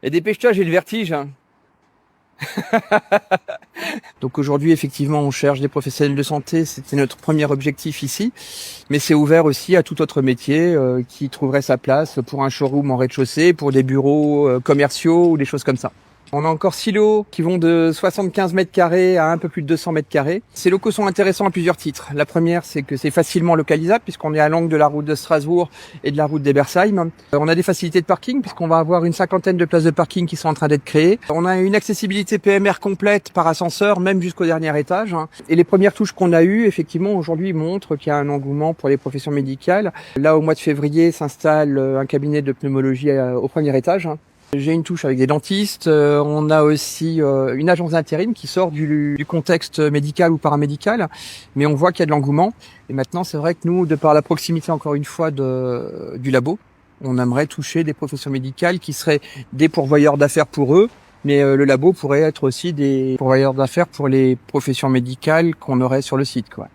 Et dépêche-toi, j'ai le vertige. Hein. Donc aujourd'hui, effectivement, on cherche des professionnels de santé. C'était notre premier objectif ici. Mais c'est ouvert aussi à tout autre métier qui trouverait sa place pour un showroom en rez-de-chaussée, pour des bureaux commerciaux ou des choses comme ça. On a encore 6 lots qui vont de 75 mètres carrés à un peu plus de 200 mètres carrés. Ces locaux sont intéressants à plusieurs titres. La première, c'est que c'est facilement localisable puisqu'on est à l'angle de la route de Strasbourg et de la route d'Ebersheim. On a des facilités de parking puisqu'on va avoir une cinquantaine de places de parking qui sont en train d'être créées. On a une accessibilité PMR complète par ascenseur, même jusqu'au dernier étage. Et les premières touches qu'on a eues, effectivement, aujourd'hui montrent qu'il y a un engouement pour les professions médicales. Là, au mois de février, s'installe un cabinet de pneumologie au premier étage. J'ai une touche avec des dentistes, on a aussi une agence d'intérim qui sort du contexte médical ou paramédical, mais on voit qu'il y a de l'engouement. Et maintenant, c'est vrai que nous, de par la proximité encore une fois du labo, on aimerait toucher des professions médicales qui seraient des pourvoyeurs d'affaires pour eux, mais le labo pourrait être aussi des pourvoyeurs d'affaires pour les professions médicales qu'on aurait sur le site, quoi.